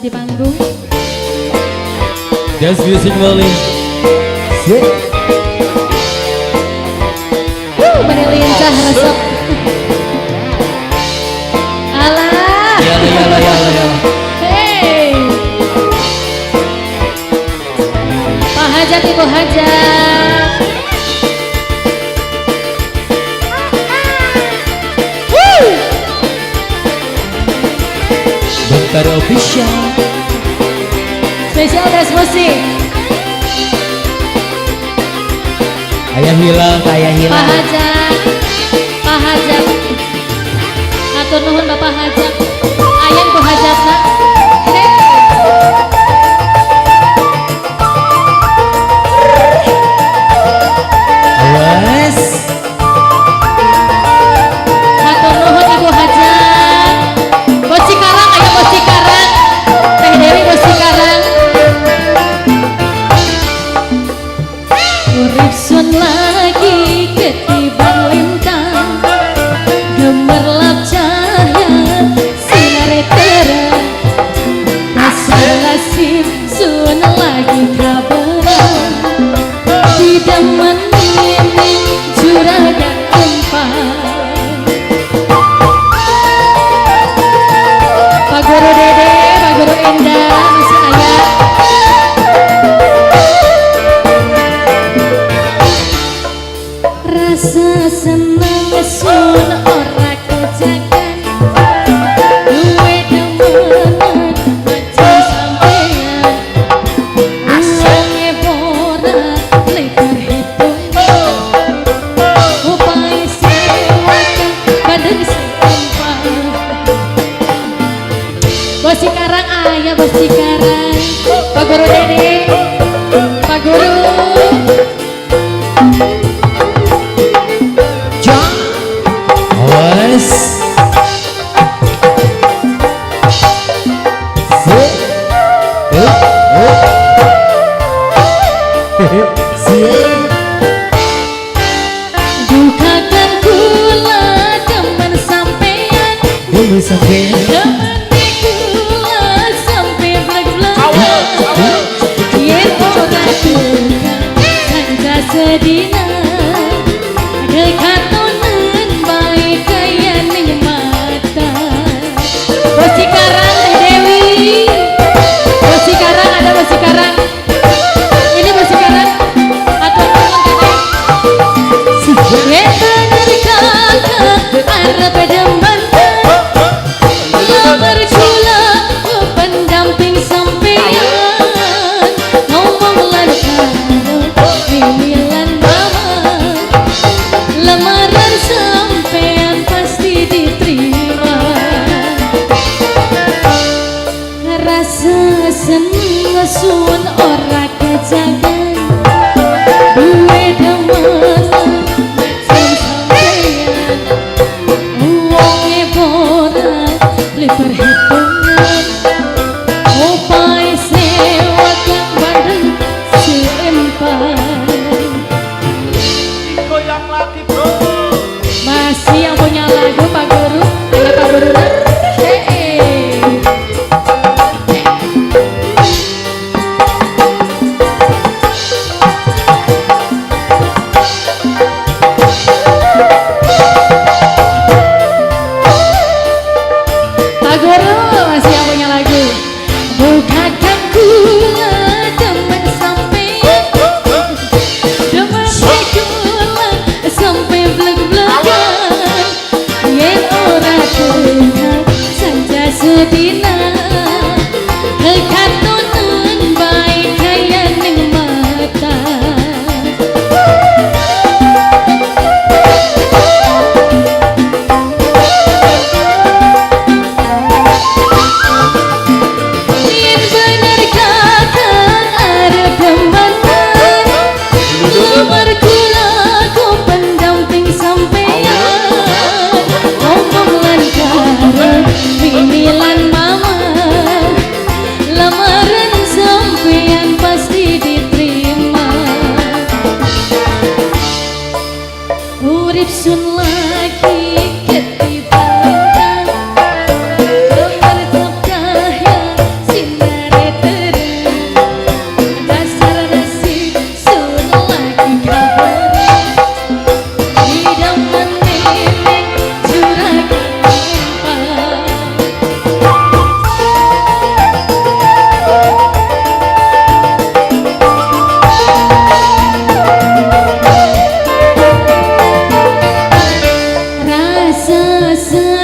di panggung. Dance music Molly. Berlincah resep. Alah. Ya. Hey. Pak Hajat, Ibu Hajat. Bentar official. Spesial dance musik. Ayah hilang. Pak Hajat, Pak Hajat. Atur nuhun Bapak Hajat. Ayah Bu Hajat nak. Awas. Atur nuhun Ibu Hajat. Bos Cikarang, ayo Bos Cikarang. Teh Dewi Bos Cikarang. Urip sun lagi ketiban lintang, gemerlap cahaya sinar terang. Asal-asif sun lagi kabarang, tidak meniming juragan umpan. Pak Guru Dede, Pak Guru Indah, masih ayah. Rasa senang sun ora kejagan, duwe demenan macam sampean. Asalnya borak lebar hitungan, upai sewakan badan setempat. Bos Cikarang ayah Bos Cikarang. Pak Guru Dede, Pak Guru. Awas. Dukakan kula demen sampean, Sampai demen kula sampai blek-blek. Yen ora duka sangka sedina, dekatonen baik kaya ning mata. Bos Cikarang Teh Dewi, Bos Cikarang ada Bos Cikarang. Ini Bos Cikarang. Atur nuhun Teteh. Yen bener kakak arep demen, ya bercula pendamping sampean. Ngomong lan karo mimilan mama, lamaran sampean pasti diterima. Rasa seneng sun ora kejagan, duwe demenan macam sampean. Uangnya borak lebar hitungan, upai sewakan badan seempat. Goyang lagi bro. Masih yang punya lagu Pak Guru, ada Pak Guru nak? Pak Guru rasa